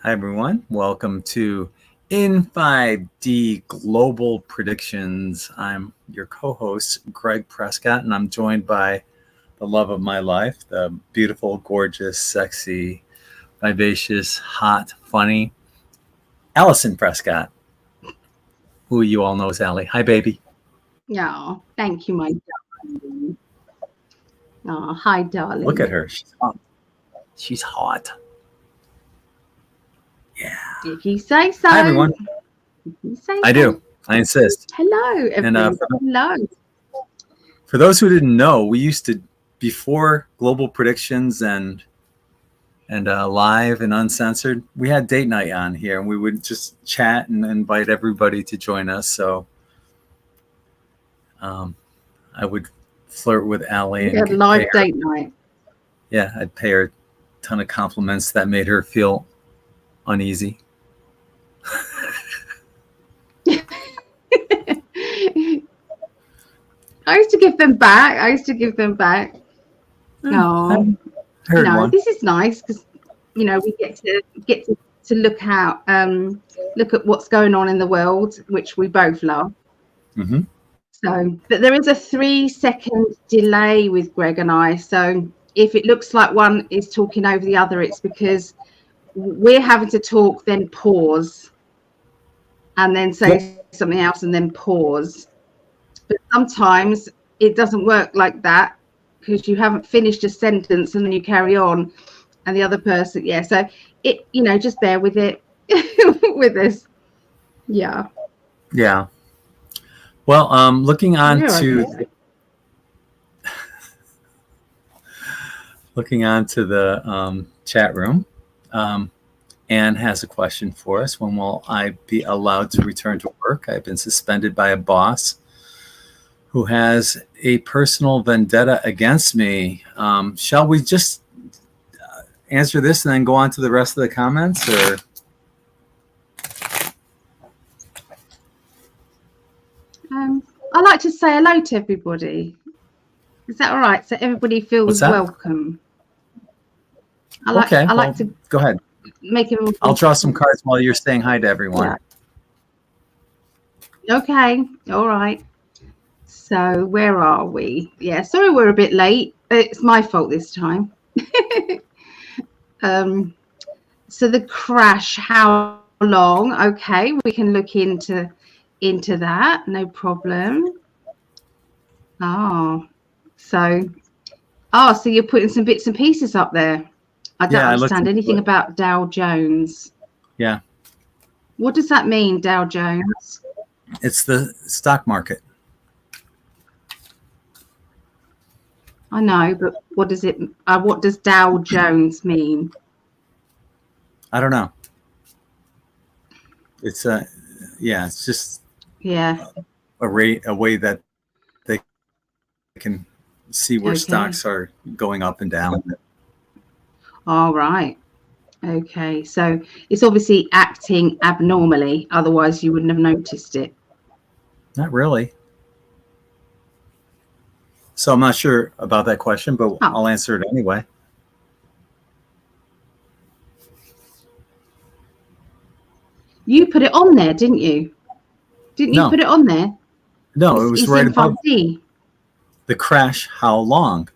Hi, everyone. Welcome to In5d Global Predictions. I'm your co-host, Greg Prescott, and I'm joined by the love of my life, the beautiful, gorgeous, sexy, vivacious, hot, funny, Allison Prescott, who you all know as Allie. Hi, baby. Oh, thank you, my darling. Oh, hi, darling. Look at her. She's hot. She's hot. Yeah. If you say so. Hi, everyone. If you say I so. do. I insist. Hello, everyone. Hello. For those who didn't know, we used to, before Global Predictions and Live and Uncensored, we had date night on here, and we would just chat and invite everybody to join us. So I would flirt with Allie. We had live date night. Yeah, I'd pay her a ton of compliments that made her feel uneasy. I used to give them back. No, this is nice because we get to look out, look at what's going on in the world, which we both love. Mm-hmm. So, but there is a 3-second delay with Greg and I. So if it looks like one is talking over the other, it's because we're having to talk, then pause, and then say something else, and then pause. But sometimes it doesn't work like that because you haven't finished a sentence and then you carry on, and the other person, so it, just bear with it with us. Yeah. Well, looking on to the chat room, Anne has a question for us. When will I be allowed to return to work? I've been suspended by a boss who has a personal vendetta against me. Shall we just answer this and then go on to the rest of the comments, or? I like to say hello to everybody. Is that all right? So everybody feels welcome. I like to go ahead. Make it. I'll draw some cards while you're saying hi to everyone. Yeah. Okay. All right. So where are we? Yeah. Sorry, we're a bit late. It's my fault this time. So the crash. How long? Okay, we can look into that. No problem. So you're putting some bits and pieces up there. I don't understand anything about Dow Jones. Yeah. What does that mean, Dow Jones? It's the stock market. I know, but what does Dow Jones mean? I don't know. It's it's just a way that they can see where stocks are going up and down. All right. Okay. So it's obviously acting abnormally. Otherwise, you wouldn't have noticed it. Not really. So I'm not sure about that question, but I'll answer it anyway. You put it on there, didn't you? Didn't you put it on there? No, it was right above the crash. How long?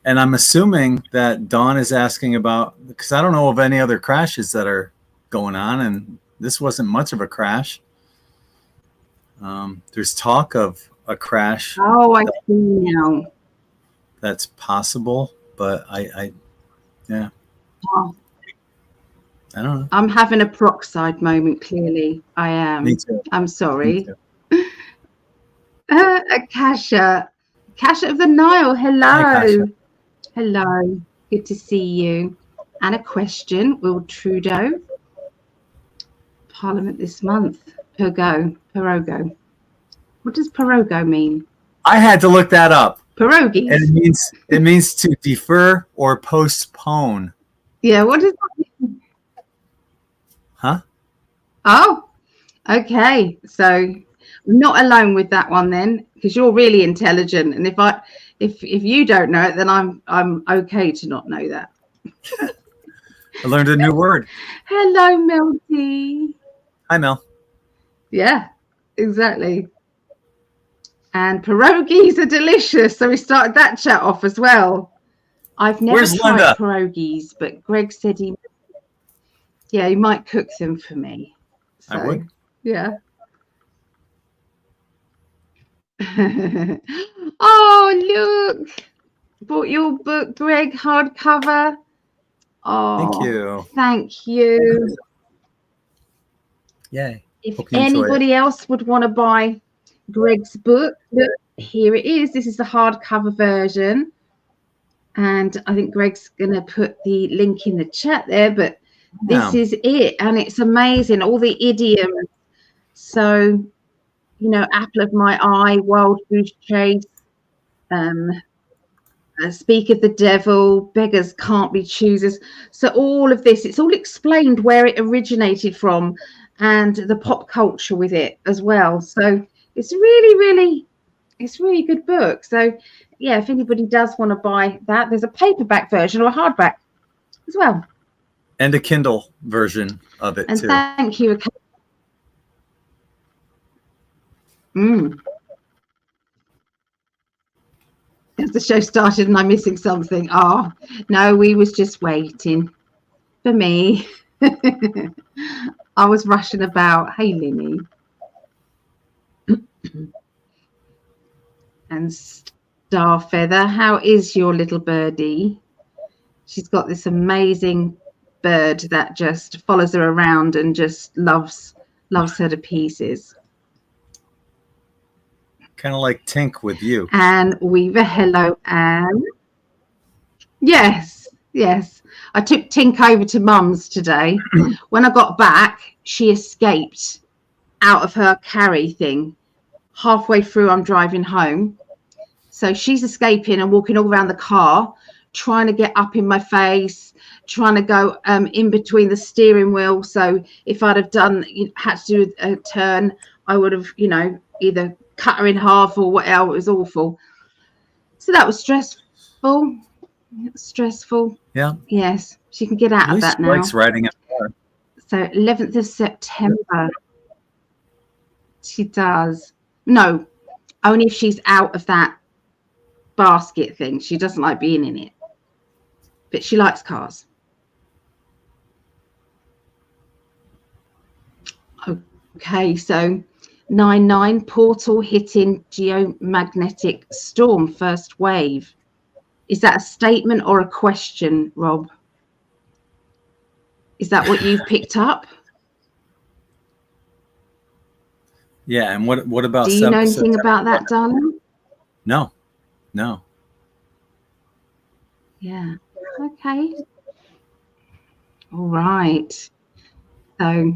And I'm assuming that Dawn is asking about, because I don't know of any other crashes that are going on, and this wasn't much of a crash. There's talk of a crash. Oh, I see now. That's possible, but I don't know. I'm having a peroxide moment, clearly. I am. Me too. I'm sorry. Akasha of the Nile. Hello. Hi, hello. Good to see you. And a question. Will Trudeau Parliament this month? Pirogo. What does pirogo mean? I had to look that up. Pierogies. And it means to defer or postpone. Yeah, what does that mean? Huh? Oh, okay. So I'm not alone with that one then, because you're really intelligent. And if you don't know it, then I'm okay to not know that. I learned a new word. Hello, Melty. Hi, Mel. Yeah, exactly. And pierogies are delicious. So we started that chat off as well. I've never Where's tried Linda? pierogies, but Greg said he might cook them for me. So, I would. Yeah. Oh, look. Bought your book, Greg, hardcover. Oh, Thank you. Thank you. Yay. If Hope you enjoy it. anybody else would want to buy Greg's book, look, here it is. This is the hardcover version. And I think Greg's going to put the link in the chat there, but this is it. And it's amazing. All the idioms. So, apple of my eye, wild goose chase, speak of the devil, beggars can't be choosers. So all of this, it's all explained where it originated from and the pop culture with it as well. So it's really good book. So yeah, if anybody does want to buy that, there's a paperback version or a hardback as well. And a Kindle version of it, too. Thank you. As the show started and I'm missing something. Oh, no, we was just waiting for me. I was rushing about. Hey, Linny. And Starfeather, how is your little birdie? She's got this amazing bird that just follows her around and just loves her to pieces. Kind of like Tink with you. And Weaver, hello, Anne. Yes. I took Tink over to Mum's today. When I got back, she escaped out of her carry thing. Halfway through, I'm driving home. So she's escaping and walking all around the car, trying to get up in my face, trying to go in between the steering wheel. So if I'd have had to do a turn, I would have, either cut her in half or whatever. It was awful. So that was stressful. Yeah. Yes, she can get out of that now. She likes riding a car. So 11th of September. She does. No, only if she's out of that basket thing. She doesn't like being in it. But she likes cars. Okay, so 9/9 portal hitting geomagnetic storm first wave. Is that a statement or a question, Rob? Is that what you've picked up? Yeah, and what about? Do you know anything about that, darling? No. Yeah. Okay. All right. So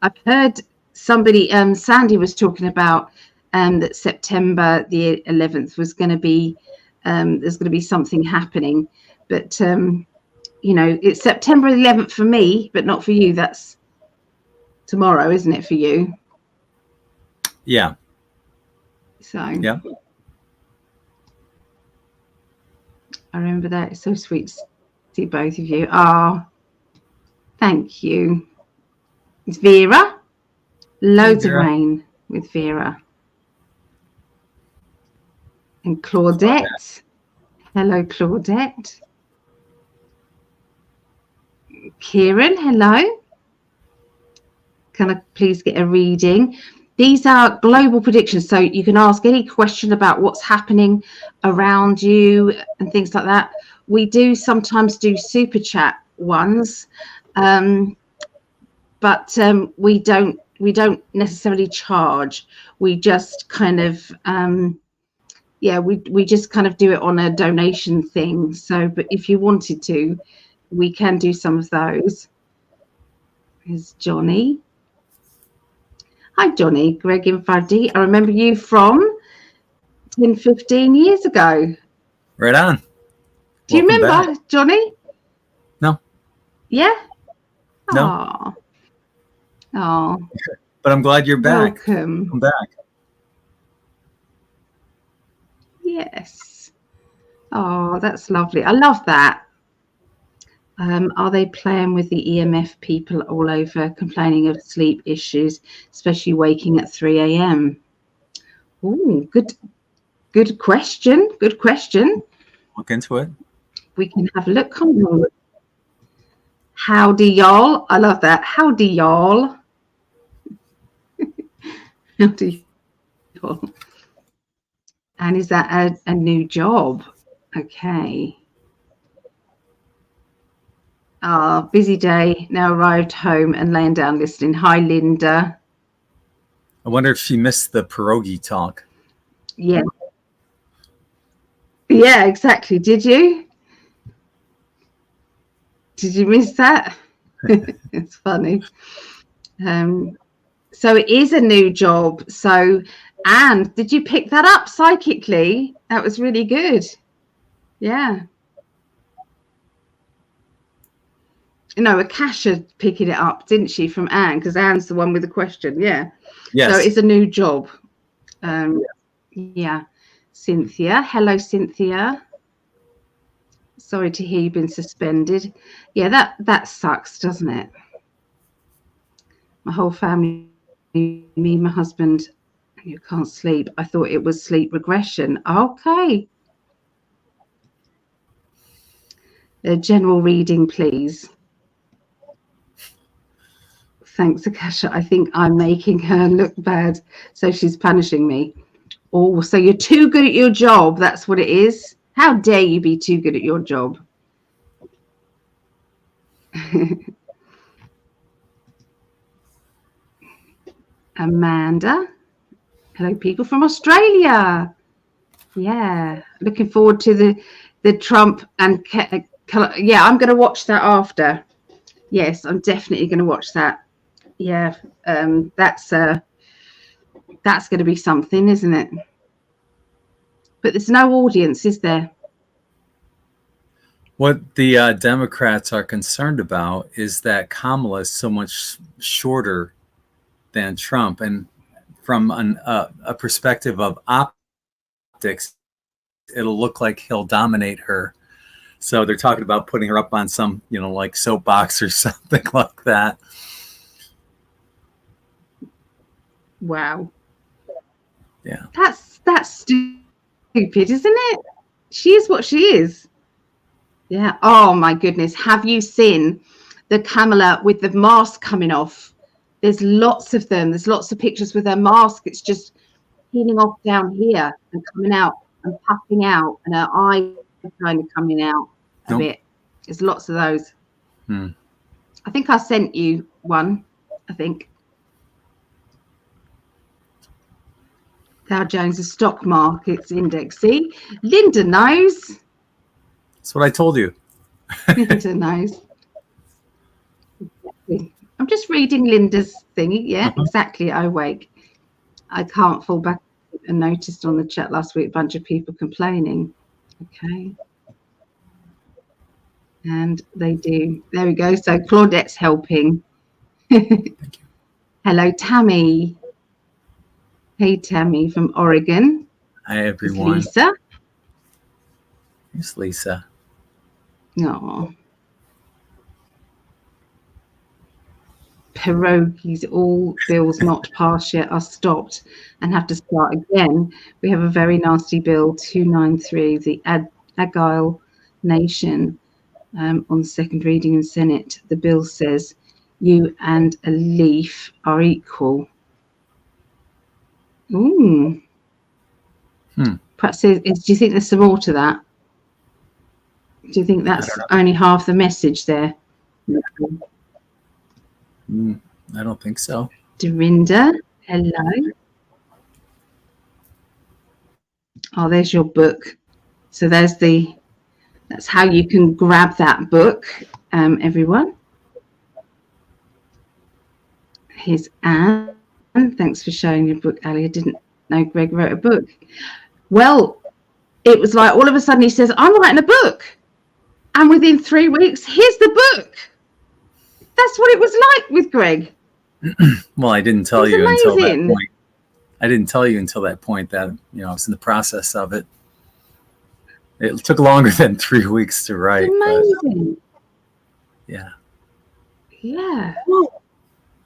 I've heard somebody, Sandy was talking about that September the 11th was going to be, there's going to be something happening. But, it's September 11th for me, but not for you. That's tomorrow, isn't it, for you? Yeah. So. Yeah. I remember that. It's so sweet to see both of you. Ah, thank you. It's Vera. Loads of rain with Vera. And Claudette. Hello, Claudette. Kieran, hello. Can I please get a reading? These are global predictions, so you can ask any question about what's happening around you and things like that. We do sometimes do super chat ones, but we don't necessarily charge. We just kind of we just kind of do it on a donation thing. So, but if you wanted to, we can do some of those. Here's Johnny. Hi, Johnny. Greg In5d. I remember you from 10, 15 years ago. Right on. Do you remember, back. Johnny? No. Yeah? No. Oh. But I'm glad you're back. Welcome. I'm back. Yes. Oh, that's lovely. I love that. Are they playing with the EMF people all over, complaining of sleep issues, especially waking at 3 a.m.? Oh, good question. Good question. Look into it. We can have a look. Come on. Howdy, y'all. I love that. Howdy, y'all. Howdy, y'all. And is that a new job? Okay. Busy day. Now arrived home and laying down listening. Hi, Linda. I wonder if she missed the pierogi talk. Yeah. Yeah, exactly. Did you? Did you miss that? It's funny. So it is a new job. So, Anne, did you pick that up psychically? That was really good. Yeah. No, Akasha picking it up, didn't she, from Anne? Because Anne's the one with the question. Yeah. Yes. So it's a new job. Yeah. Cynthia. Hello, Cynthia. Sorry to hear you've been suspended. Yeah, that sucks, doesn't it? My whole family, me, my husband, you can't sleep. I thought it was sleep regression. Okay. A general reading, please. Thanks, Akasha. I think I'm making her look bad, so she's punishing me. Oh, so you're too good at your job. That's what it is. How dare you be too good at your job? Amanda. Hello, people from Australia. Yeah, looking forward to the Trump and yeah, I'm going to watch that after. Yes, I'm definitely going to watch that. Yeah, that's going to be something, isn't it? But there's no audience, is there? What the Democrats are concerned about is that Kamala is so much shorter than Trump, and from a perspective of optics, it'll look like he'll dominate her. So they're talking about putting her up on some, like soapbox or something like that. Wow. Yeah. That's stupid, isn't it? She is what she is. Yeah. Oh my goodness. Have you seen the Kamala with the mask coming off? There's lots of them. There's lots of pictures with her mask. It's just peeling off down here and coming out and puffing out, and her eye kind of coming out a bit. There's lots of those. I think I sent you one. I think. Dow Jones' stock markets index. See, Linda knows. That's what I told you. Linda knows. I'm just reading Linda's thingy. Yeah, exactly. Awake. I can't fall back. And noticed on the chat last week a bunch of people complaining. Okay. And they do. There we go. So Claudette's helping. Thank you. Hello, Tammy. Hey, Tammy from Oregon. Hi, everyone. It's Lisa. Here's Lisa. No. Pierogies, all bills not passed yet are stopped and have to start again. We have a very nasty bill 293, the Agile Nation, on second reading in Senate. The bill says you and a leaf are equal. Ooh. Perhaps do you think there's some more to that? Do you think that's only half the message there? I don't think so. Dorinda, hello. Oh, there's your book. So that's how you can grab that book, everyone. Here's Anne. Thanks for showing your book, Ali. I didn't know Greg wrote a book. Well, it was like all of a sudden he says, I'm writing a book. And within 3 weeks, here's the book. That's what it was like with Greg. Well, I didn't tell you until that point. I didn't tell you until that point that, I was in the process of it. It took longer than 3 weeks to write. Amazing. Yeah. Yeah.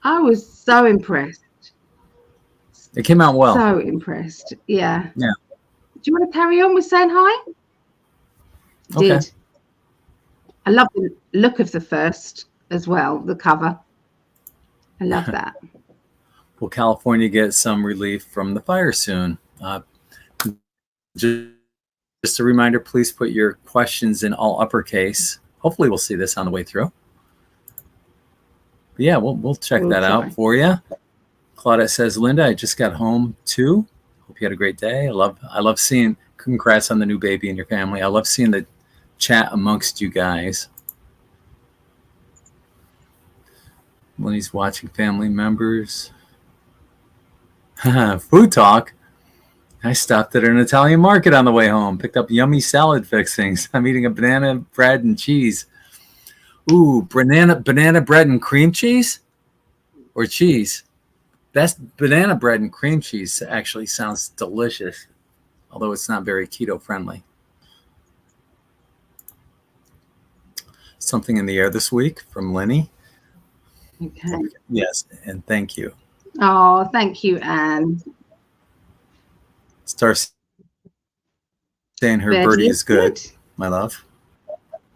I was so impressed. It came out well. So impressed. Yeah. Yeah. Do you want to carry on with saying hi? Okay. Did. I love the look of the first as well, the cover. I love that. Will California get some relief from the fire soon? Just a reminder, please put your questions in all uppercase. Hopefully we'll see this on the way through. But yeah, we'll check that out for you. Claudette says, Linda, I just got home too. Hope you had a great day. I love seeing, congrats on the new baby and your family. I love seeing the chat amongst you guys. When he's watching family members. Food talk. I stopped at an Italian market on the way home. Picked up yummy salad fixings. I'm eating a banana bread and cheese. Ooh, banana bread and cream cheese? Or cheese? That's banana bread and cream cheese actually sounds delicious, although it's not very keto friendly. Something in the air this week from Lenny. Okay. Yes, and thank you. Oh, thank you, Anne. Star saying her birdie is good, my love.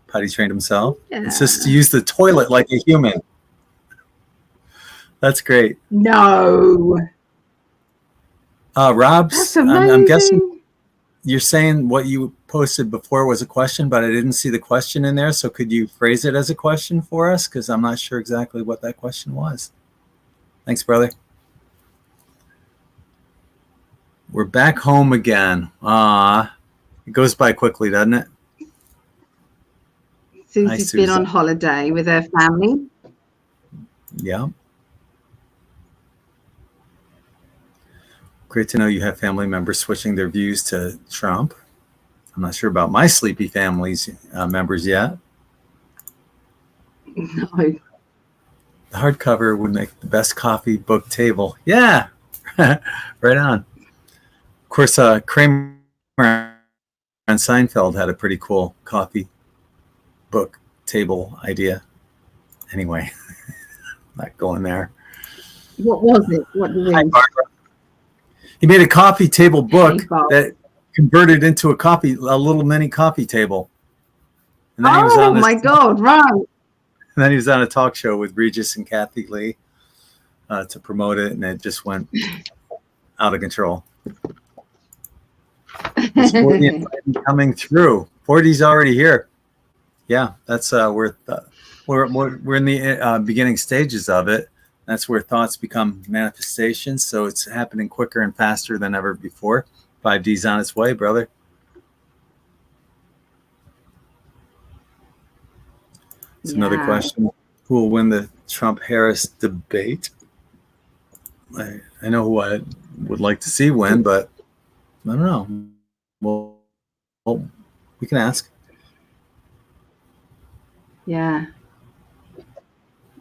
Potty trained himself. Yeah. Insists to use the toilet like a human. That's great. No. Rob's, That's amazing. I'm guessing you're saying what you posted before was a question, but I didn't see the question in there. So could you phrase it as a question for us? Because I'm not sure exactly what that question was. Thanks, brother. We're back home again. It goes by quickly, doesn't it? Susie's been on holiday with her family. Yeah. Great to know you have family members switching their views to Trump. I'm not sure about my sleepy family's members yet. No. The hardcover would make the best coffee book table. Yeah, right on. Of course, Kramer and Seinfeld had a pretty cool coffee book table idea. Anyway, not going there. What was it? What did Hi, Barbara. He made a coffee table book that converted into a little mini coffee table. And then he was on my God, right. And then he was on a talk show with Regis and Kathy Lee to promote it, and it just went out of control. It's 40 coming through. 40's already here. Yeah, that's we're in the beginning stages of it. That's where thoughts become manifestations. So it's happening quicker and faster than ever before. 5D's on its way, brother. It's another question. Who will win the Trump-Harris debate? I know who I would like to see win, but I don't know. Well, we can ask. Yeah.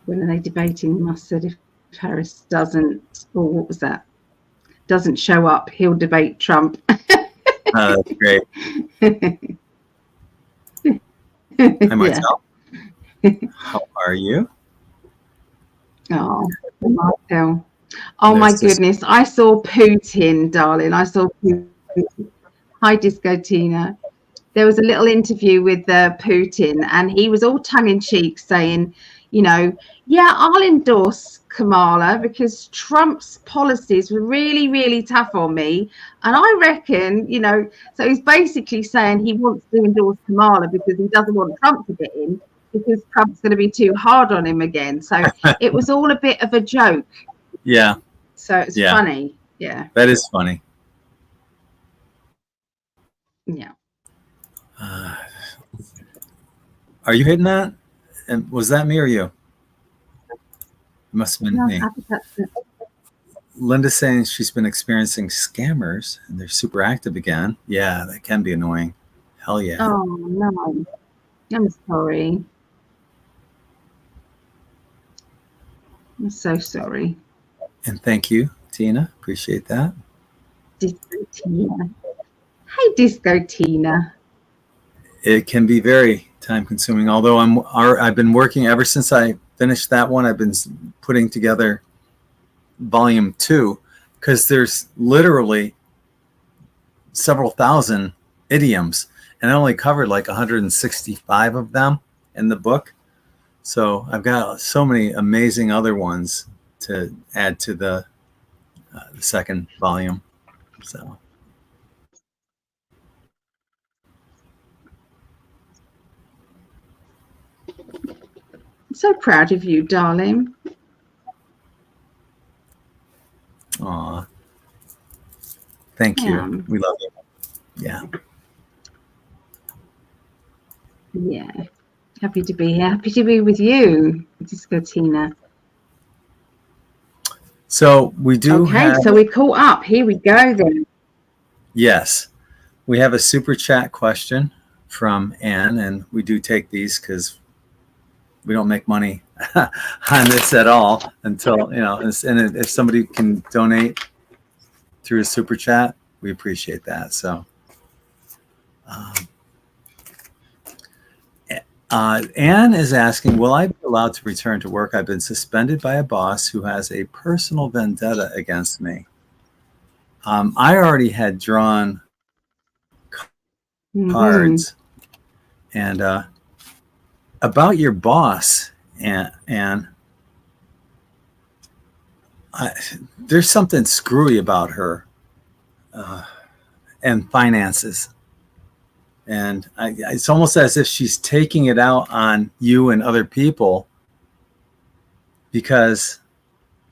When are they debating? Must said if Harris doesn't, or what was that? Doesn't show up, he'll debate Trump. That's great. Hi, Marcel. How are you? Oh, Marcel. Oh, my goodness. I saw Putin, darling. I saw Putin. Hi, Disco Tina. There was a little interview with Putin, and he was all tongue-in-cheek saying, yeah, I'll endorse Kamala because Trump's policies were really, really tough on me. And I reckon, so he's basically saying he wants to endorse Kamala because he doesn't want Trump to get in because Trump's going to be too hard on him again. So it was all a bit of a joke. Yeah. So it's funny. Yeah. That is funny. Yeah. Are you hitting that? And was that me or you? It must have been me. Linda's saying she's been experiencing scammers and they're super active again. Yeah, that can be annoying. Hell yeah. Oh, no. I'm sorry. I'm so sorry. And thank you, Tina. Appreciate that. Disco Tina. Hey, Disco Tina. it can be very time consuming. Although I've been working ever since I finished that one. I've been putting together volume 2, because there's literally several thousand idioms, and I only covered like 165 of them in the book. So I've got so many amazing other ones to add to the second volume. So. I'm so proud of you, darling. Aw. Thank you. We love you. Yeah. Yeah. Happy to be here. Happy to be with you, Disco Tina. So we do so we caught up. Here we go then. Yes. We have a super chat question from Anne, and we do take these because we don't make money on this at all until, and if somebody can donate through a super chat, we appreciate that. So Anne is asking, will I be allowed to return to work? I've been suspended by a boss who has a personal vendetta against me. I already had drawn cards. And about your boss, Anne, there's something screwy about her and finances. And it's almost as if she's taking it out on you and other people because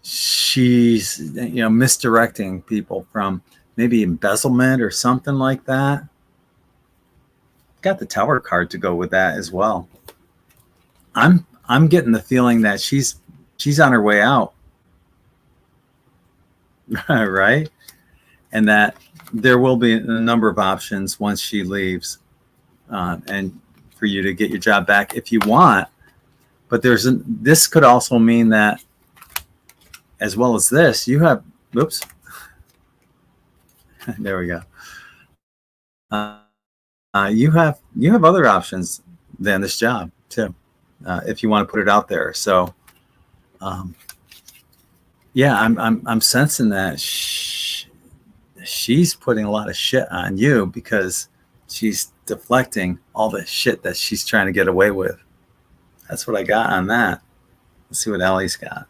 she's, misdirecting people from maybe embezzlement or something like that. Got the Tower card to go with that as well. I'm getting the feeling that she's on her way out. Right? And that there will be a number of options once she leaves, and for you to get your job back if you want. But this could also mean that, as well as this, you have, oops, there we go. You have other options than this job too, if you want to put it out there. So, yeah, I'm sensing that she's putting a lot of shit on you because she's deflecting all the shit that she's trying to get away with. That's what I got on that. Let's see what Allie's got.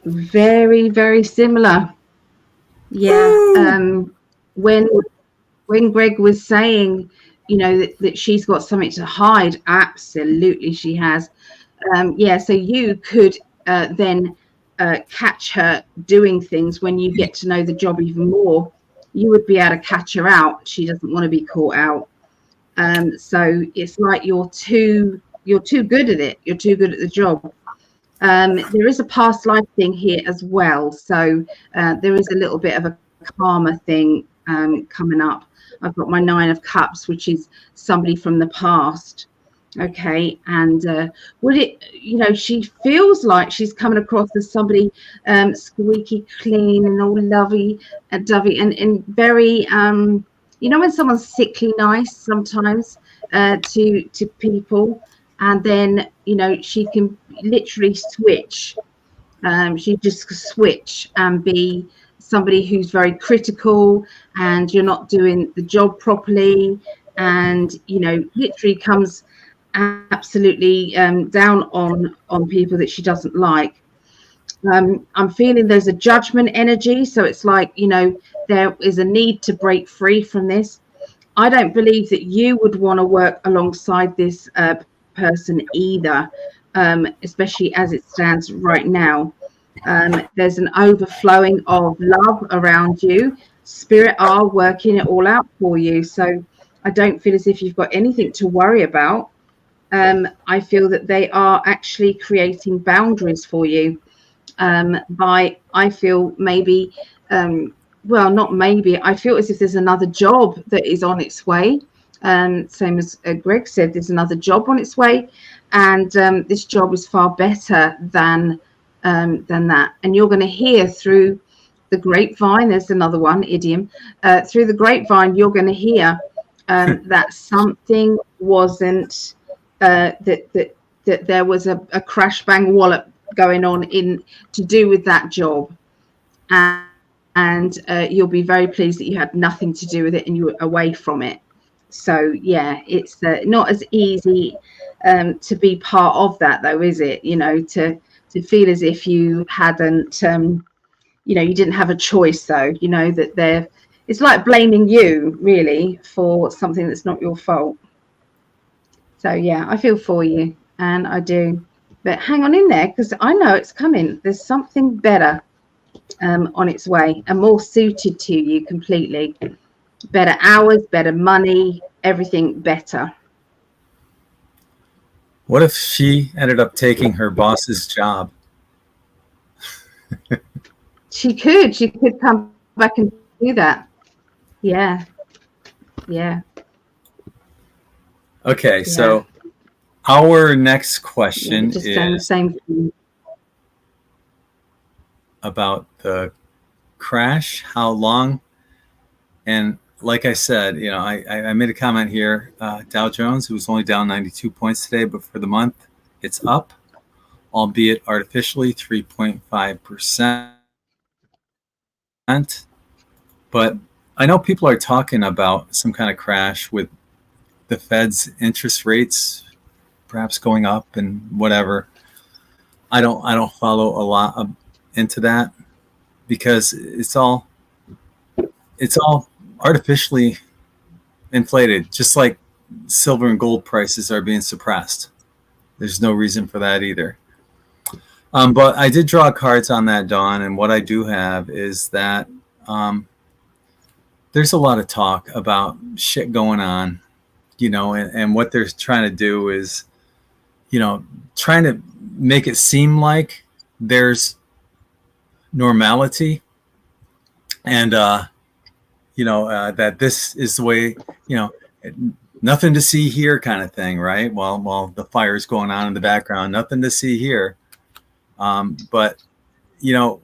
Very, very similar. Yeah. When Greg was saying, that she's got something to hide, absolutely she has. So you could then catch her doing things when you get to know the job even more. You would be able to catch her out. She doesn't want to be caught out. So it's like you're too good at it. You're too good at the job. There is a past life thing here as well. So there is a little bit of a karma thing coming up. I've got my 9 of Cups, which is somebody from the past. Okay. And would it, she feels like she's coming across as somebody squeaky clean and all lovey and dovey and very, when someone's sickly nice sometimes to people. And then, she can literally switch. She just switch and be somebody who's very critical and you're not doing the job properly. And, literally comes absolutely down on people that she doesn't like. I'm feeling there's a judgment energy. So it's like, there is a need to break free from this. I don't believe that you would want to work alongside this person either, especially as it stands right now. There's an overflowing of love around you. Spirit are working it all out for you. So I don't feel as if you've got anything to worry about. I feel that they are actually creating boundaries for you I feel maybe, not maybe, I feel as if there's another job that is on its way. Same as Greg said, there's another job on its way, and this job is far better than that. And you're going to hear through the grapevine, there's another one idiom, through the grapevine, you're going to hear that something wasn't, that there was a crash bang wallop going on in to do with that job. And you'll be very pleased that you had nothing to do with it and you were away from it. So yeah, it's not as easy to be part of that, though, is it? You know, to feel as if you hadn't, you know, you didn't have a choice, though. You know that it's like blaming you really for something that's not your fault. So yeah, I feel for you, and I do. But hang on in there, because I know it's coming. There's something better on its way and more suited to you completely. Better hours, better money, everything better. What if she ended up taking her boss's job? She could come back and do that. Yeah. Okay, Yeah. so our next question just saying the is same thing. about the crash, how long, and like I said, you know, I made a comment here. Dow Jones, it was only down 92 points today, but for the month, it's up, albeit artificially 3.5%. But I know people are talking about some kind of crash with the Fed's interest rates perhaps going up and whatever. I don't follow a lot into that because it's all artificially inflated, just like silver and gold prices are being suppressed. There's no reason for that either. But I did draw cards on that, Dawn, and what I do have is that there's a lot of talk about shit going on, you know, and what they're trying to do is, you know, trying to make it seem like there's normality and, you know, that this is the way, you know, nothing to see here kind of thing, right? While the fire's going on in the background, nothing to see here. But, you know,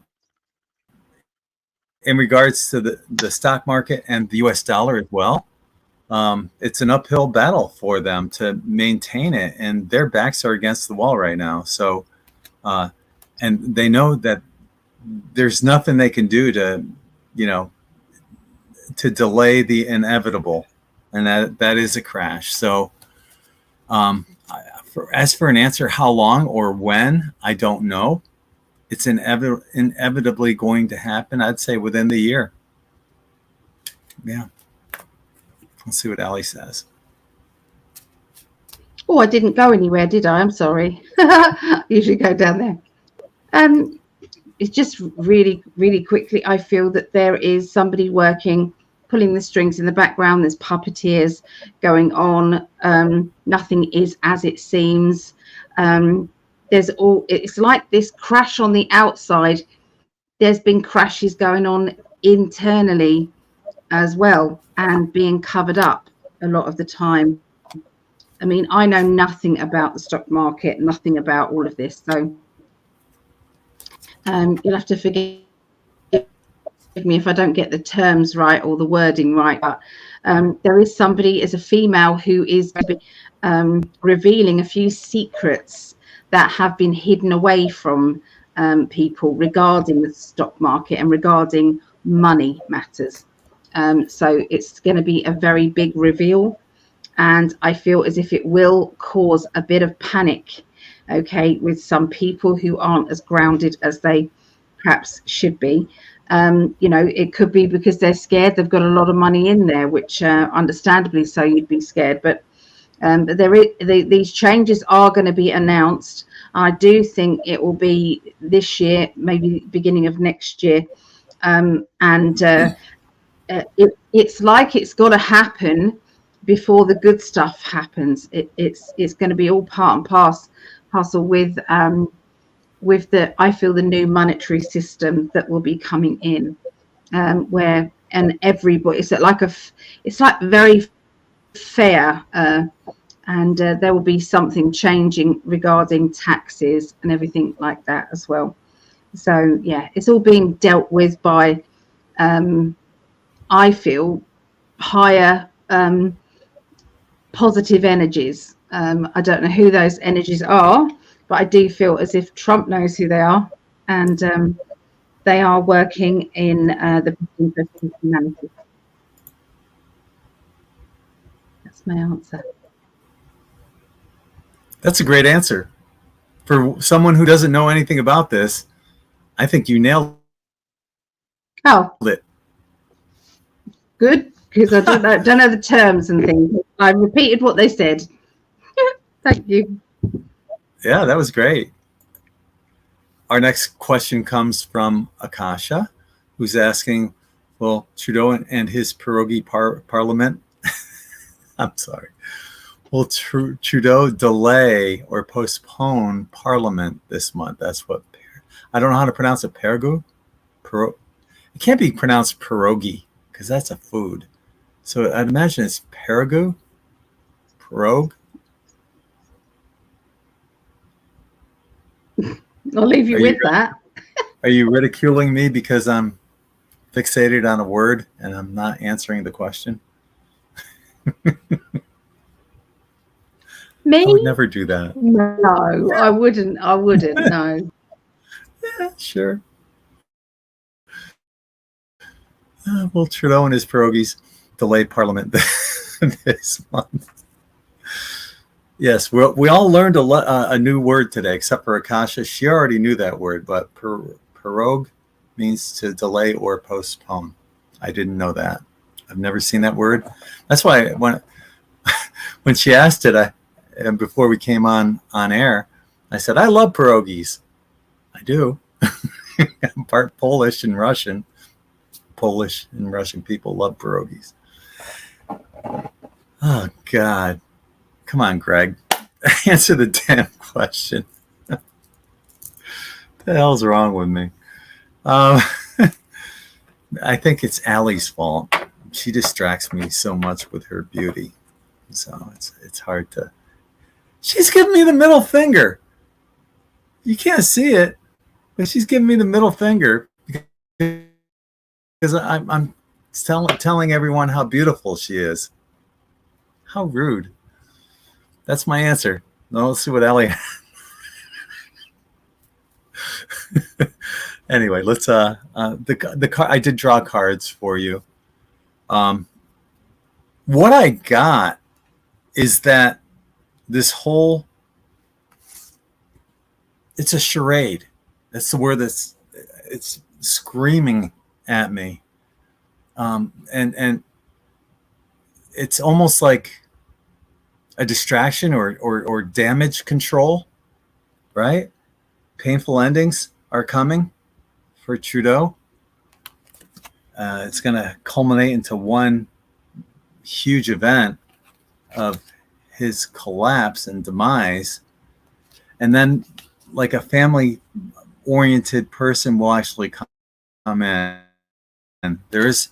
in regards to the stock market and the US dollar as well, it's an uphill battle for them to maintain it, and their backs are against the wall right now. So, and they know that there's nothing they can do to, you know, to delay the inevitable, and that is a crash. So, as for an answer, how long or when, I don't know. It's inevitably going to happen. I'd say within the year. Yeah. Let's see what Ali says. Oh, I didn't go anywhere, did I? I'm sorry. Usually go down there. It's just really, really quickly. I feel that there is somebody working, pulling the strings in the background. There's puppeteers going on. Nothing is as it seems. It's like this crash on the outside. There's been crashes going on internally as well and being covered up a lot of the time. I mean, I know nothing about the stock market, nothing about all of this. So you'll have to forgive me if I don't get the terms right or the wording right. But there is somebody as a female who is revealing a few secrets that have been hidden away from people regarding the stock market and regarding money matters. So it's going to be a very big reveal, and I feel as if it will cause a bit of panic, okay, with some people who aren't as grounded as they perhaps should be. You know, it could be because they're scared. They've got a lot of money in there, which understandably so you'd be scared. But these changes are going to be announced. I do think it will be this year, maybe beginning of next year. It's like it's got to happen before the good stuff happens. It's going to be all part and parcel with the, I feel, the new monetary system that will be coming in, where and everybody, it's like very fair, and there will be something changing regarding taxes and everything like that as well. So yeah, it's all being dealt with by, I feel, higher positive energies. I don't know who those energies are, but I do feel as if Trump knows who they are, and they are working in the best interest of humanity. That's my answer. That's a great answer. For someone who doesn't know anything about this, I think you nailed Oh, it. good, because I don't know the terms and things. I repeated what they said. Thank you. Yeah, that was great. Our next question comes from Akasha, who's asking, will Trudeau and his pierogi parliament, I'm sorry, will Trudeau delay or postpone parliament this month? That's what, I don't know how to pronounce it. It can't be pronounced pierogi because that's a food. So I'd imagine it's pierogi. I'll leave you with that. Are you ridiculing me because I'm fixated on a word and I'm not answering the question? Me? I would never do that. No, I wouldn't. No. Yeah, sure. Well, Trudeau and his pierogies delay Parliament this month. Yes, we all learned a new word today, except for Akasha. She already knew that word, but pierogi means to delay or postpone. I didn't know that. I've never seen that word. That's why when she asked it, and before we came on air, I said, I love pierogies. I do. I'm part Polish and Russian. Polish and Russian people love pierogies. Oh, God. Come on, Greg. Answer the damn question. What the hell's wrong with me? I think it's Allie's fault. She distracts me so much with her beauty. So it's hard to... She's giving me the middle finger. You can't see it, but she's giving me the middle finger because I'm telling everyone how beautiful she is. How rude. That's my answer. Now let's see what Ellie... Anyway, let's the card. I did draw cards for you. What I got is that this whole, it's a charade. That's the word it's screaming at me. And it's almost like a distraction or damage control, right? Painful endings are coming for Trudeau. It's going to culminate into one huge event of his collapse and demise. And then like a family-oriented person will actually come in. And there's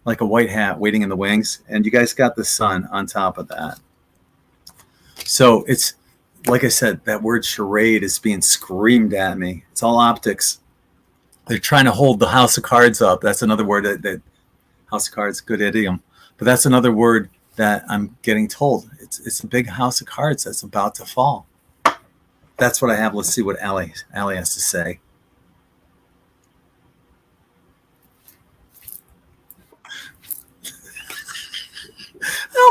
like a white hat waiting in the wings. And you guys got the sun on top of that. So it's, like I said, that word charade is being screamed at me. It's all optics. They're trying to hold the house of cards up. That's another word that house of cards, good idiom. But that's another word that I'm getting told. It's a big house of cards that's about to fall. That's what I have. Let's see what Ali has to say.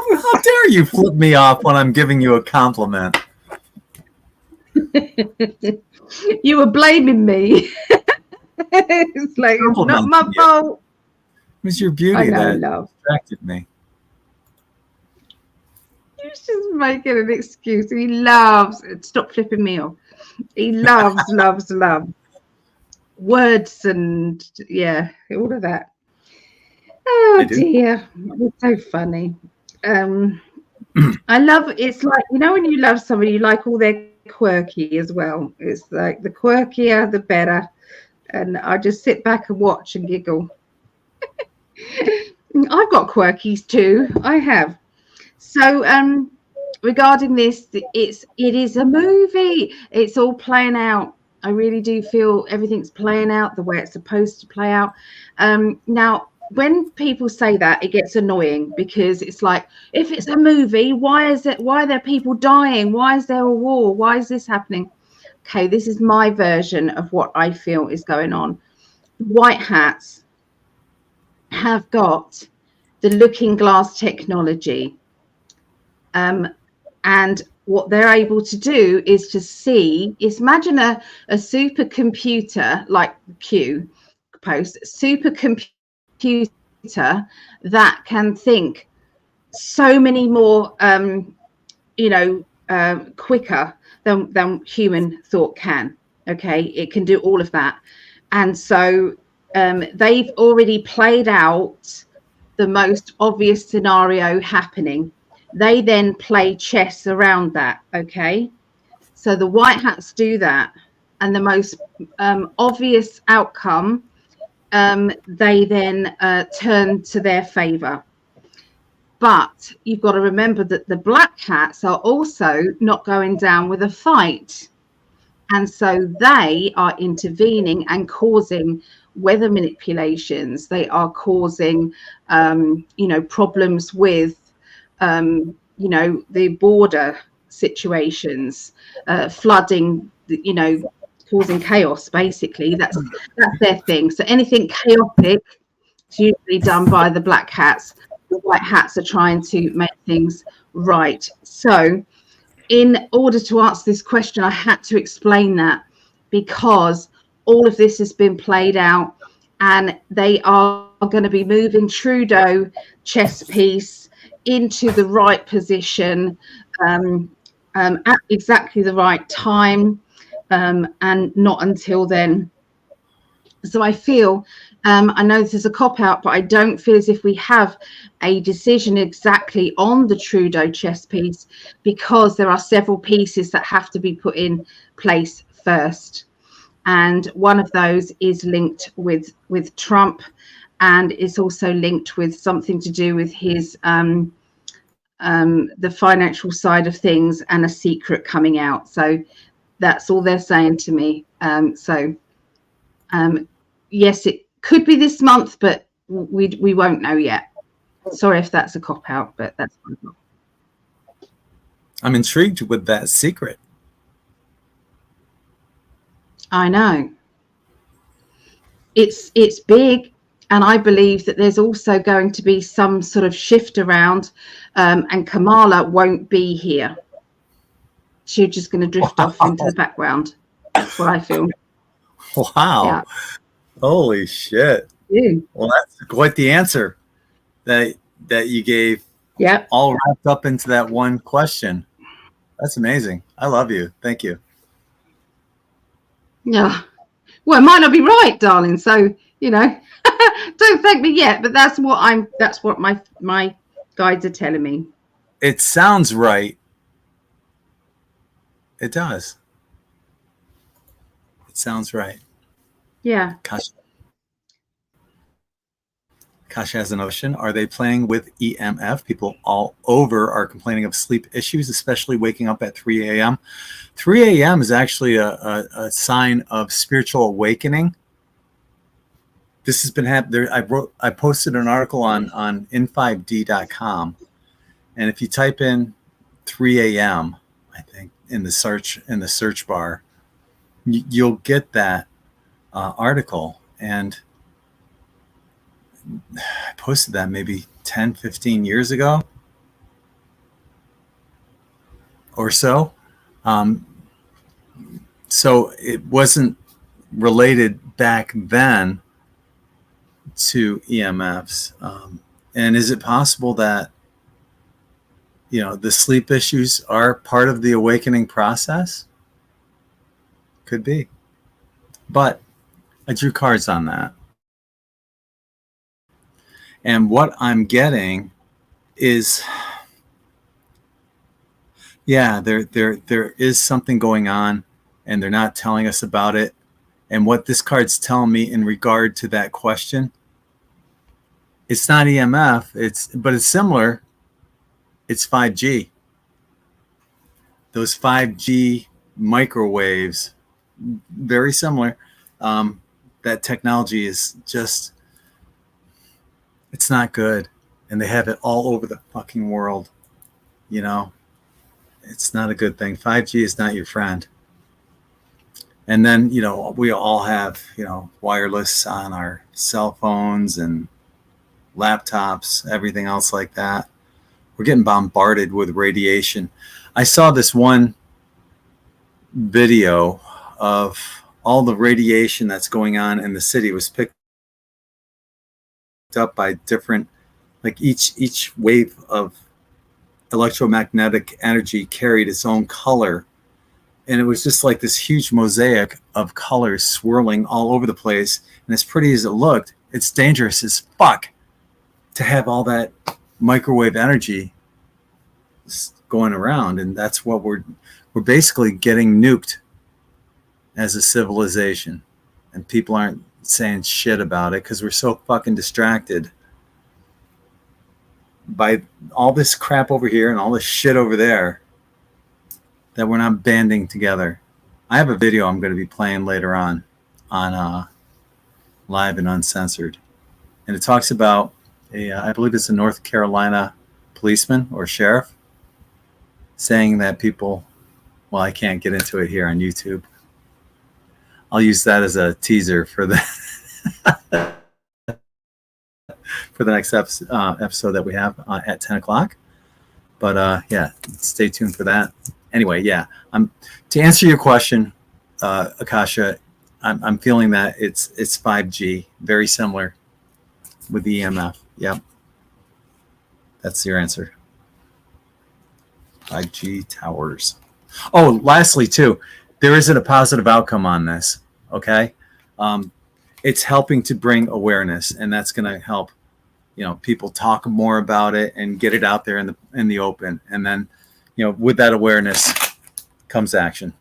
How dare you flip me off when I'm giving you a compliment? You were blaming me. It's like, it's not my fault. It was your beauty that distracted me. You're just making an excuse. He loves, stop flipping me off. He loves words and yeah, all of that. Oh dear, it's so funny. I love, it's like, you know, when you love somebody, you like all their quirky as well. It's like the quirkier, the better. And I just sit back and watch and giggle. I've got quirkies too. I have. So regarding this, it is a movie. It's all playing out I really do feel everything's playing out the way it's supposed to play out. Now, when people say that, it gets annoying, because it's like, if it's a movie, why are there people dying? Why is there a war? Why is this happening? Okay, this is my version of what I feel is going on. White hats have got the looking glass technology, and what they're able to do is to see, imagine a supercomputer like the Q post, supercomputer that can think so many more quicker than human thought can. Okay, it can do all of that. And so they've already played out the most obvious scenario happening. They then play chess around that. Okay, so the white hats do that, and the most obvious outcome they then turn to their favor. But you've got to remember that the black hats are also not going down with a fight. And so they are intervening and causing weather manipulations. They are causing, problems with, the border situations, flooding, causing chaos, basically. That's their thing. So anything chaotic is usually done by the black hats. The white hats are trying to make things right. So in order to answer this question, I had to explain that, because all of this has been played out, and they are going to be moving Trudeau chess piece into the right position at exactly the right time, and not until then. So I feel, I know this is a cop-out, but I don't feel as if we have a decision exactly on the Trudeau chess piece, because there are several pieces that have to be put in place first. And one of those is linked with Trump, and it's also linked with something to do with his the financial side of things, and a secret coming out. So that's all they're saying to me. Yes, it could be this month, but we won't know yet. Sorry if that's a cop-out, but that's fine. I'm intrigued with that secret. I know. It's big, and I believe that there's also going to be some sort of shift around, and Kamala won't be here. She's just going to drift off into the background. That's what I feel. Wow. Yeah. Holy shit. Yeah. Well, that's quite the answer that you gave. Yeah. All wrapped up into that one question. That's amazing. I love you. Thank you. Yeah. Well, it might not be right, darling. So, don't thank me yet, but that's what my guides are telling me. It sounds right. It does. It sounds right. Yeah. Kasha has a notion. Are they playing with EMF? People all over are complaining of sleep issues, especially waking up at 3 a.m. 3 a.m. is actually a sign of spiritual awakening. This has been happening. I posted an article on In5d.com, and if you type in 3 a.m., I think in the search bar, you'll get that article. And I posted that maybe 10, 15 years ago or so. So it wasn't related back then to EMFs. And is it possible that, the sleep issues are part of the awakening process? Could be. But I drew cards on that. And what I'm getting is, yeah, there is something going on, and they're not telling us about it. And what this card's telling me in regard to that question, it's not EMF, but it's similar. It's 5G. Those 5G microwaves very similar. That technology is just, it's not good. And they have it all over the fucking world. You know, it's not a good thing. 5G is not your friend. And then, you know, we all have, you know, wireless on our cell phones and laptops, everything else like that. We're getting bombarded with radiation. I saw this one video of all the radiation that's going on in the city. It was picked up by different, like each wave of electromagnetic energy carried its own color. And it was just like this huge mosaic of colors swirling all over the place. And as pretty as it looked, it's dangerous as fuck to have all that microwave energy going around. And that's what we're basically getting nuked as a civilization. And people aren't saying shit about it because we're so fucking distracted by all this crap over here and all this shit over there that we're not banding together. I have a video I'm going to be playing later on Live and Uncensored. And it talks about I believe it's a North Carolina policeman or sheriff saying that people, well, I can't get into it here on YouTube. I'll use that as a teaser for the for the next episode that we have at 10 o'clock. But yeah, stay tuned for that. Anyway, yeah, to answer your question, Akasha, I'm feeling that it's 5G, very similar with the EMF. Yep, that's your answer. 5G towers. Oh, lastly, too, there isn't a positive outcome on this. Okay, it's helping to bring awareness, and that's going to help, you know, people talk more about it and get it out there in the open. And then, you know, with that awareness comes action.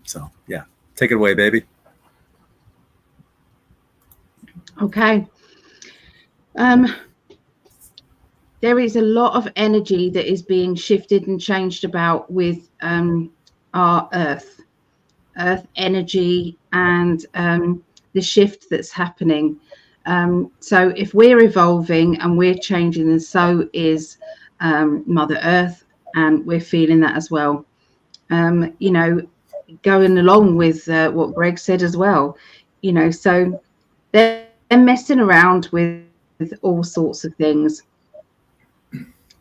So yeah, take it away, baby. Okay. There is a lot of energy that is being shifted and changed about with our Earth energy and the shift that's happening. So if we're evolving and we're changing, and so is Mother Earth, and we're feeling that as well. You know, going along with what Greg said as well, you know, so they're messing around with all sorts of things.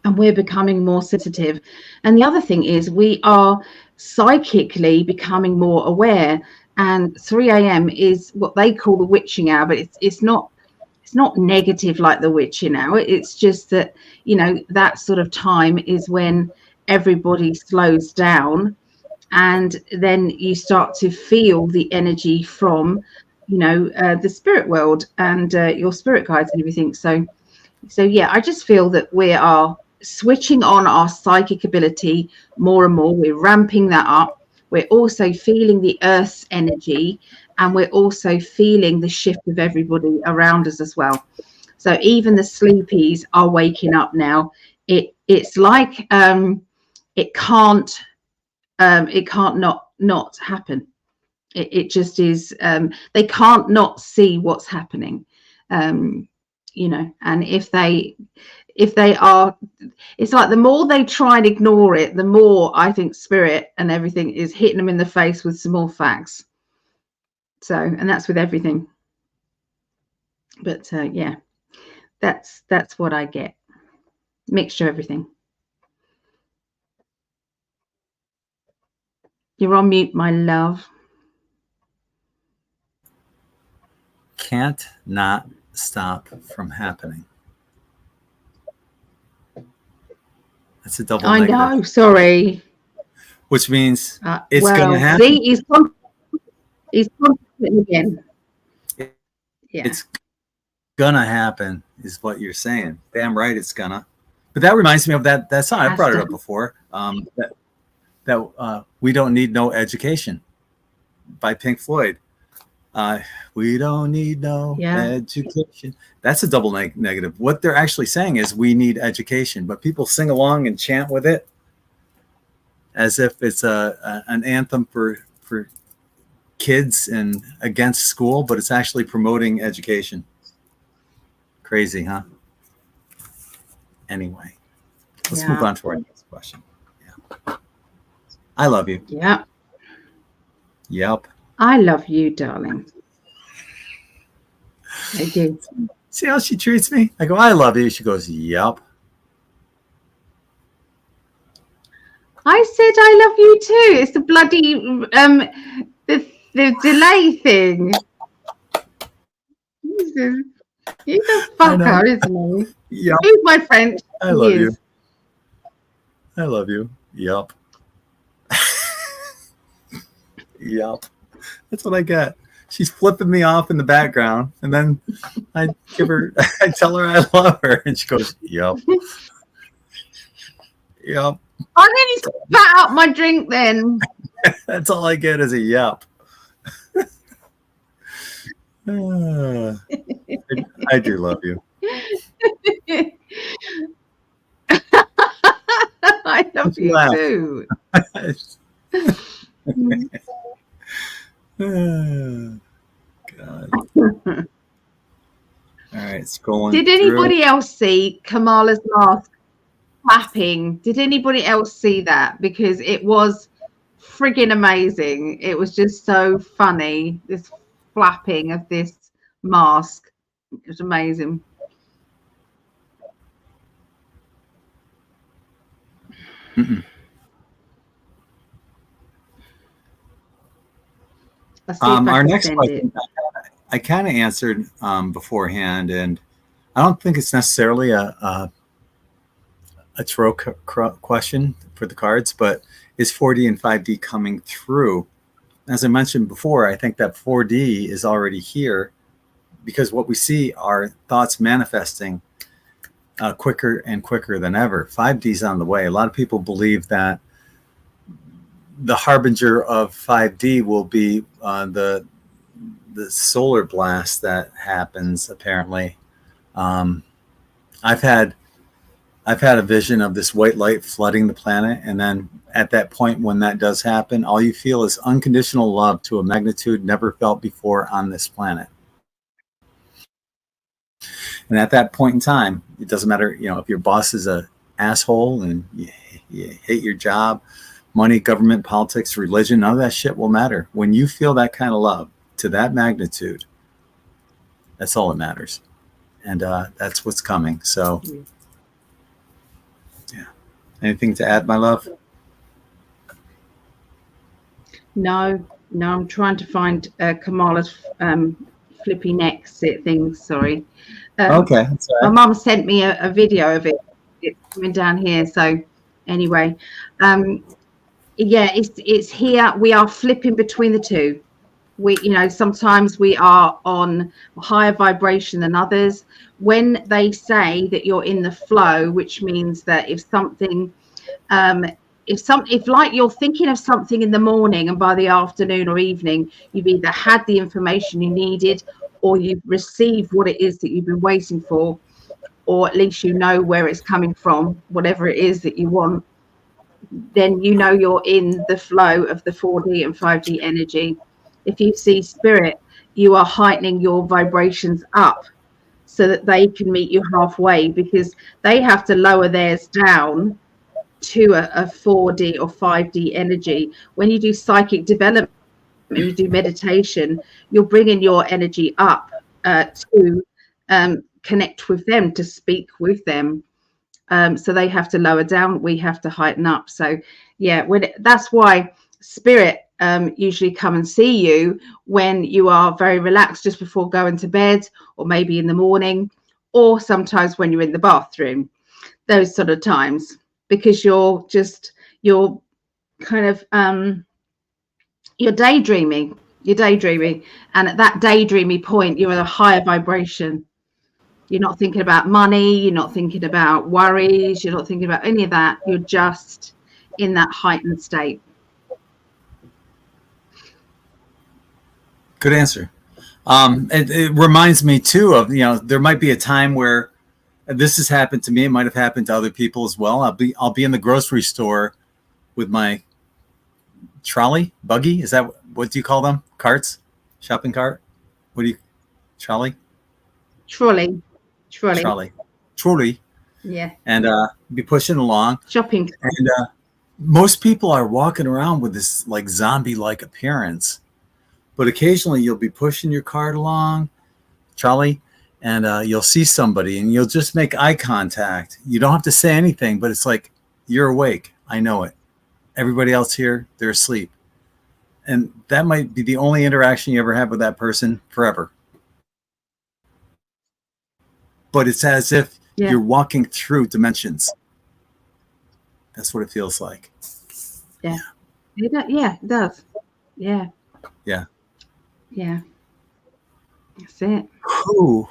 And we're becoming more sensitive. And the other thing is we are psychically becoming more aware. And 3 a.m. is what they call the witching hour, but it's not negative like the witching hour. It's just that, you know, that sort of time is when everybody slows down, and then you start to feel the energy from, you know, the spirit world and your spirit guides and everything. So yeah, I just feel that we are switching on our psychic ability more and more. We're ramping that up. We're also feeling the Earth's energy, and we're also feeling the shift of everybody around us as well. So even the sleepies are waking up now. It's like it can't not happen. It just is. They can't not see what's happening. You know, and if they are, it's like the more they try and ignore it, the more I think spirit and everything is hitting them in the face with some more facts. So, and that's with everything. But yeah, that's what I get. Mixture of everything. You're on mute, my love. Can't not stop from happening. That's a double negative. I know, sorry. Which means it's going to happen. See, he's confident again. Yeah. It's going to happen is what you're saying. Damn right it's going to. But that reminds me of that song. I brought it up before. That We Don't Need No Education by Pink Floyd. We don't need no education. That's a double negative. What they're actually saying is we need education, but people sing along and chant with it as if it's an anthem for for kids and against school, but it's actually promoting education. Crazy, huh? Anyway, let's move on to our next question. Yeah. I love you. Yeah. Yep. I love you, darling. I do. See how she treats me? I go, I love you. She goes, yep. I said I love you too. It's the bloody the delay thing. Jesus. He's a fucker, isn't he? Yep. He's my friend. I love you. I love you. Yep. Yep. That's what I get. She's flipping me off in the background, and then I tell her I love her, and she goes, yep. Yep. I'm going to spat out my drink then. That's all I get is a yep. I do love you. I love you too. God. All right, scrolling. Did anybody else see Kamala's mask flapping? Did anybody else see that? Because it was friggin' amazing. It was just so funny. This flapping of this mask. It was amazing. Mm-mm. Our next question, I kind of answered beforehand, and I don't think it's necessarily a tarot question for the cards, but is 4D and 5D coming through? As I mentioned before, I think that 4D is already here because what we see are thoughts manifesting quicker and quicker than ever. 5D is on the way. A lot of people believe that the harbinger of 5D will be the solar blast that happens. Apparently, I've had a vision of this white light flooding the planet, and then at that point, when that does happen, all you feel is unconditional love to a magnitude never felt before on this planet. And at that point in time, it doesn't matter, if your boss is an asshole and you hate your job. Money, government, politics, religion, none of that shit will matter. When you feel that kind of love to that magnitude, that's all that matters. And that's what's coming. So, yeah. Anything to add, my love? No, I'm trying to find Kamala's flippy neck thing. Sorry. Okay. That's all right. My mum sent me a video of it. It's coming down here. So, anyway. Yeah, it's here. We are flipping between the two. Sometimes we are on a higher vibration than others. When they say that you're in the flow, which means that if like you're thinking of something in the morning and by the afternoon or evening, you've either had the information you needed or you've received what it is that you've been waiting for, or at least you know where it's coming from, whatever it is that you want. Then you're in the flow of the 4D and 5D energy. If you see spirit, you are heightening your vibrations up so that they can meet you halfway, because they have to lower theirs down to a 4D or 5D energy. When you do psychic development, you do meditation, you're bringing your energy up to connect with them, to speak with them. So they have to lower down, we have to heighten up. So yeah, that's why spirit usually come and see you when you are very relaxed just before going to bed, or maybe in the morning, or sometimes when you're in the bathroom, those sort of times, because you're kind of you're daydreaming, and at that daydreamy point you're at a higher vibration. You're not thinking about money, you're not thinking about worries, you're not thinking about any of that. You're just in that heightened state. Good answer. It reminds me too of, there might be a time where this has happened to me. It might have happened to other people as well. I'll be in the grocery store with my trolley, buggy. Is that what do you call them? Carts, shopping cart. What do you trolley? Trolley. Trolley. Yeah. And be pushing along. Shopping. And most people are walking around with this like zombie-like appearance, but occasionally you'll be pushing your cart along, trolley, and you'll see somebody and you'll just make eye contact. You don't have to say anything, but it's like, you're awake. I know it. Everybody else here, they're asleep. And that might be the only interaction you ever have with that person forever. But it's as if you're walking through dimensions. That's what it feels like. Yeah. Yeah, it does. Yeah. Yeah. Yeah. That's it. Who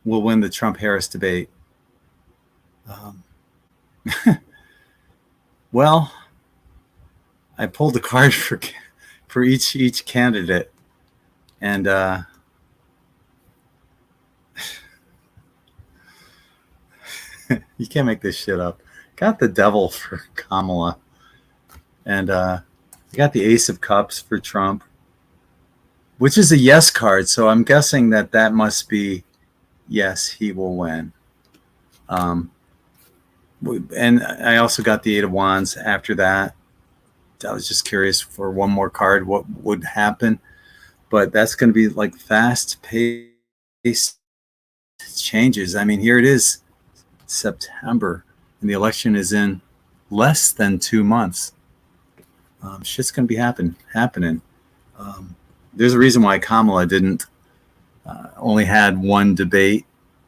will win the Trump-Harris debate? Well, I pulled a card for each candidate, and you can't make this shit up. Got the devil for Kamala, and I got the Ace of Cups for Trump, which is a yes card. So I'm guessing that must be yes, he will win. And I also got the Eight of Wands after that. I was just curious for one more card, what would happen. But that's going to be like fast-paced changes. I mean, here it is, September, and the election is in less than 2 months. Shit's going to be happening. There's a reason why Kamala didn't only had one debate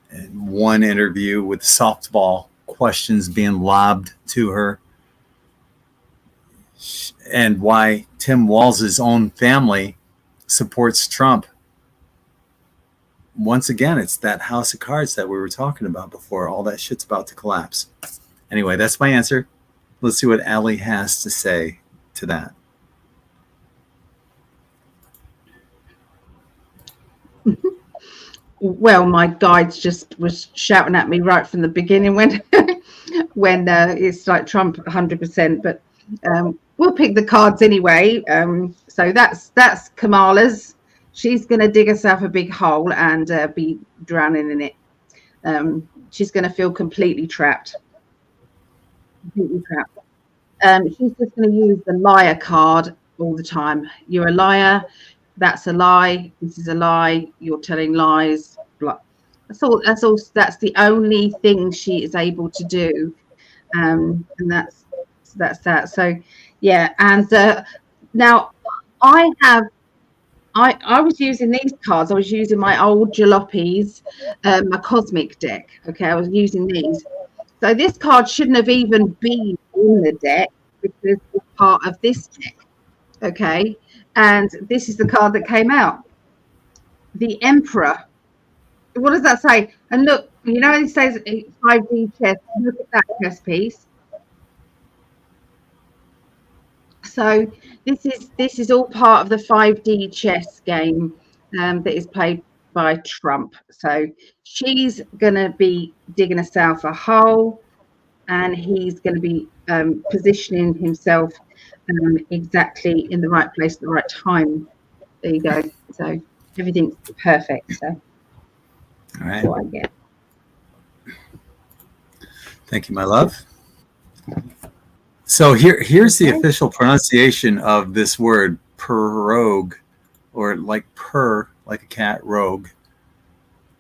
and one interview with softball questions being lobbed to her, and why Tim Walz's own family supports Trump. Once again, it's that house of cards that we were talking about before. All that shit's about to collapse. Anyway, that's my answer. Let's see what Ali has to say to that. Well, my guides just was shouting at me right from the beginning when it's like Trump 100%, but we'll pick the cards anyway. So that's Kamala's. She's going to dig herself a big hole and be drowning in it. She's going to feel completely trapped. She's just going to use the liar card all the time. You're a liar. That's a lie. This is a lie. You're telling lies. That's all. That's the only thing she is able to do, and that's that. So, yeah. And now I was using these cards. I was using my old jalopies, my cosmic deck. Okay, I was using these. So this card shouldn't have even been in the deck because it's part of this deck. Okay. And this is the card that came out. The Emperor. What does that say? And look, you know, it says 5D chess. Look at that chess piece. So this is all part of the 5D chess game that is played by Trump. So she's going to be digging herself a hole, and he's going to be positioning himself exactly in the right place at the right time. There you go. So everything's perfect. So all right. That's what I get. Thank you, my love. So here's the official pronunciation of this word, prorogue, or like like a cat, rogue,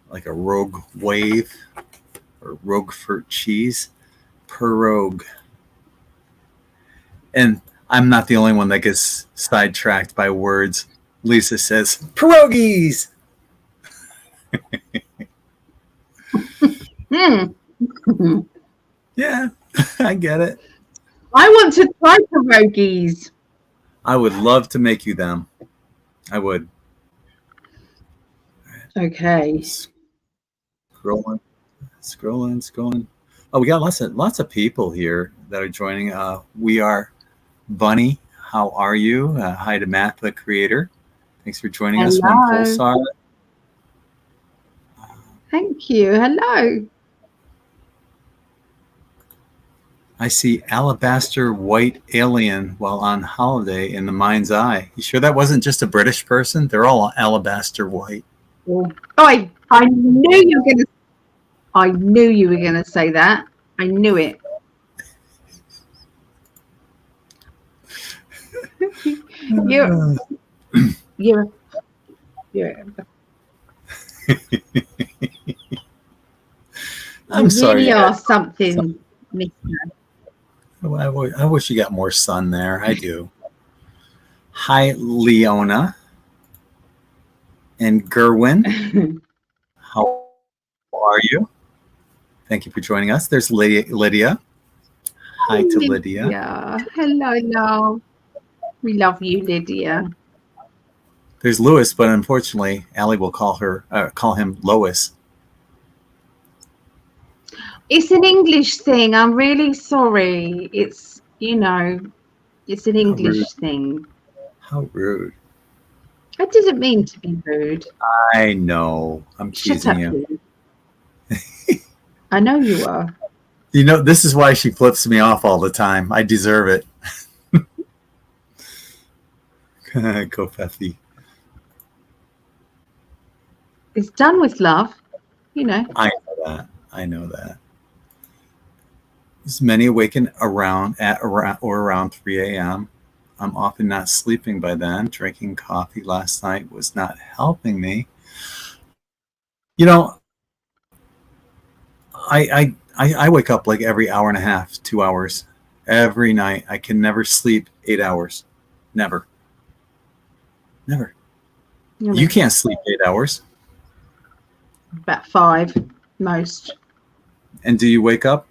like a rogue wave, or rogue for cheese, prorogue. And I'm not the only one that gets sidetracked by words. Lisa says, pierogies! Yeah, I get it. I want to try pierogies. I would love to make you them. I would. Okay. Scrolling. Oh, we got lots of people here that are joining. We are Bunny. How are you? Hi to Matt, the creator. Thanks for joining us. One Pulsar. Thank you. Hello. I see alabaster white alien while on holiday in the mind's eye. You sure that wasn't just a British person? They're all alabaster white. Oh, I knew you were going to. I knew you were going to say that. I knew it. you're. I'm sorry. You really are something, Mister. I wish you got more sun there. I do. Hi, Leona and Gerwin. How are you? Thank you for joining us. There's Lydia. Hi to Lydia. Yeah. Hello. We love you, Lydia. There's Lewis, but unfortunately, Ali will call him Lois. It's an English thing. I'm really sorry. It's it's an English thing. How rude. I didn't mean to be rude. I know. I'm teasing you. I know you are. You know, this is why she flips me off all the time. I deserve it. Go, Feffy. It's done with love, I know that. As many awaken around 3 a.m. I'm often not sleeping by then. Drinking coffee last night was not helping me. I wake up like every hour and a half, 2 hours every night. I can never sleep 8 hours. Never. You can't sleep 8 hours. About 5, most. And do you wake up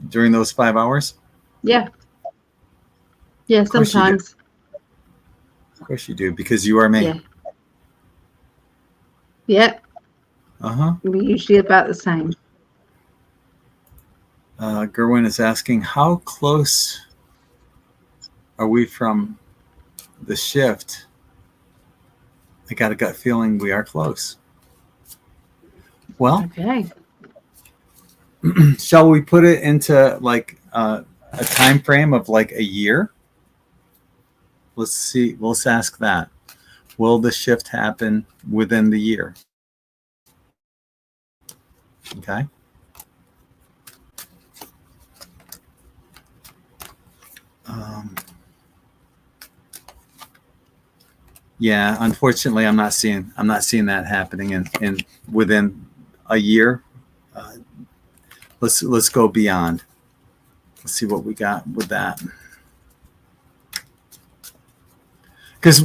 during those 5 hours? Yeah. Yeah, sometimes. Of course you do, because you are me. Yeah. Yeah. We're usually about the same. Gerwin is asking, how close are we from the shift? I got a gut feeling we are close. Well, okay. Shall we put it into like a time frame of like a year? Let's see. Let's ask that. Will the shift happen within the year? Okay. Yeah, unfortunately, I'm not seeing that happening in within a year. Let's go beyond. Let's see what we got with that. Because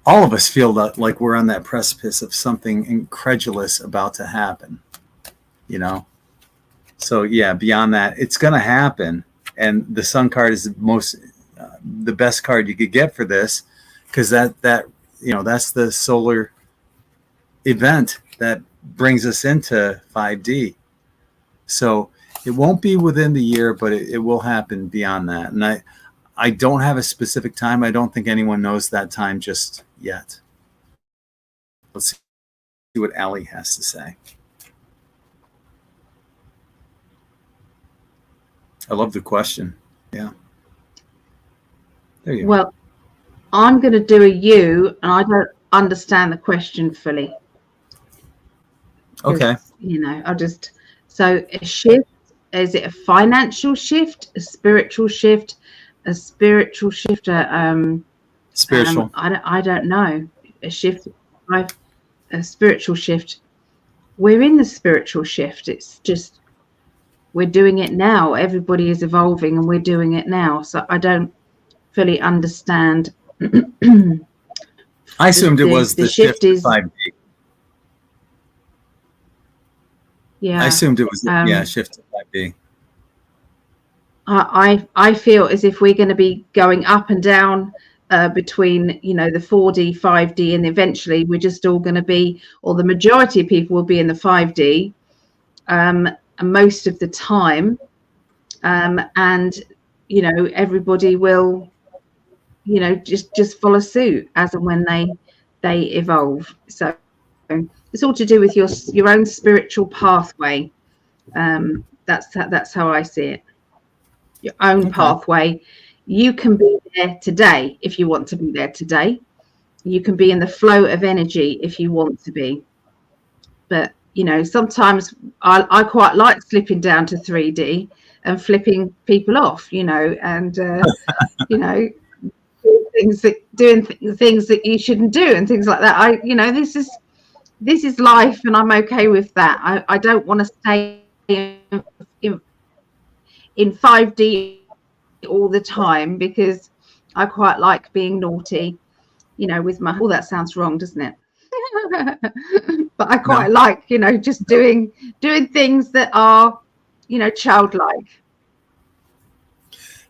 all of us feel that like we're on that precipice of something incredulous about to happen. So yeah, beyond that, it's going to happen, and the Sun card is the best card you could get for this, because that's the solar event that brings us into 5D. So it won't be within the year, but it will happen beyond that. And I don't have a specific time. I don't think anyone knows that time just yet. Let's see what Ali has to say. I love the question. Yeah. There you go. Well, I'm going to do a you, and I don't understand the question fully. Okay. So a shift, is it a financial shift, a spiritual shift, spiritual? I don't know. A spiritual shift. We're in the spiritual shift. It's just we're doing it now. Everybody is evolving, and we're doing it now. So I don't fully understand. I assumed it was the shift is 5D. Yeah, I assumed it was shift to 5D. I feel as if we're going to be going up and down between the 4D, 5D, and eventually we're just all going to be, or the majority of people will be in the 5D most of the time, and everybody will just follow suit as and when they evolve. So it's all to do with your own spiritual pathway. That's how I see it. Your own Okay. pathway. You can be there today if you want to be there today. You can be in the flow of energy if you want to be. But sometimes I quite like slipping down to 3D and flipping people off, and doing things that you shouldn't do and things like that. This is life, and I'm okay with that. I don't want to stay in 5D all the time, because I quite like being naughty, with my, oh, that sounds wrong, doesn't it? But I quite like, just doing things that are, childlike.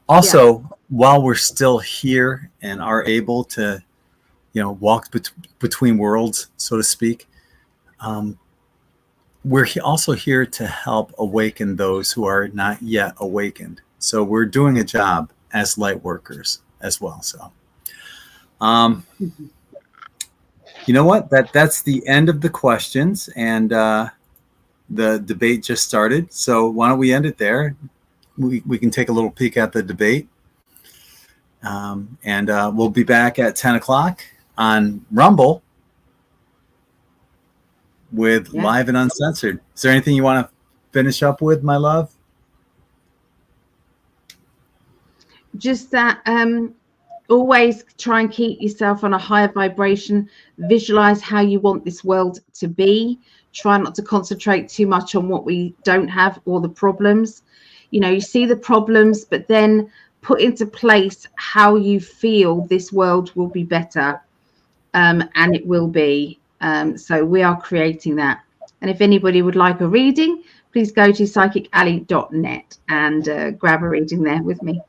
Also, while we're still here and are able to, walk between worlds, so to speak, we're also here to help awaken those who are not yet awakened. So we're doing a job as light workers as well. So, you know what? That's the end of the questions, and the debate just started. So why don't we end it there? We can take a little peek at the debate, and we'll be back at 10 o'clock on Rumble with Live and Uncensored. Is there anything you want to finish up with, my love? Just that always try and keep yourself on a higher vibration. Visualize how you want this world to be. Try not to concentrate too much on what we don't have or the problems. You see the problems, but then put into place how you feel this world will be better, and it will be. So we are creating that. And if anybody would like a reading, please go to PsychicAlly.net and grab a reading there with me.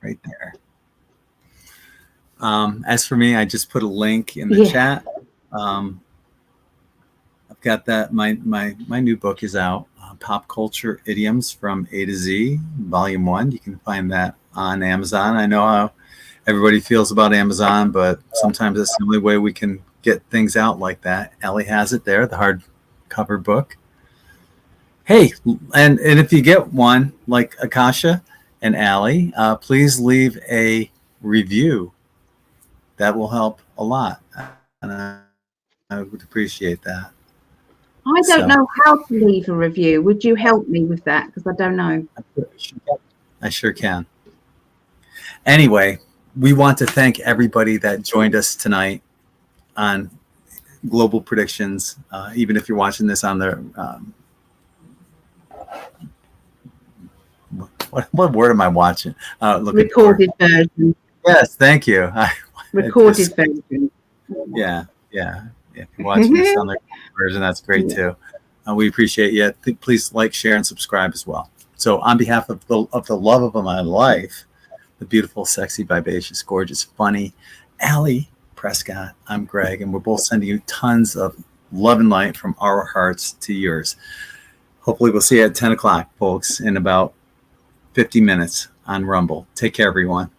Right there. As for me, I just put a link in the chat. I've got that. My new book is out, Pop Culture Idioms from A to Z, Volume 1. You can find that on Amazon. I know how everybody feels about Amazon, but sometimes it's the only way we can get things out like that. Ellie has it there, the hardcover book. Hey, and if you get one like Akasha and Ali, please leave a review. That will help a lot, and I would appreciate that. I don't know how to leave a review. Would you help me with that? Because I don't know. I sure can. Anyway, we want to thank everybody that joined us tonight on Global Predictions. Even if you're watching this on the what word am I watching? Recorded version. Yes, thank you. Recorded version. Yeah. If you're watching this on the version, that's great too. We appreciate you. Please like, share, and subscribe as well. So on behalf of the love of my life, the beautiful, sexy, vivacious, gorgeous, funny Ali Prescott, I'm Greg, and we're both sending you tons of love and light from our hearts to yours. Hopefully we'll see you at 10 o'clock, folks, in about 50 minutes on Rumble. Take care, everyone.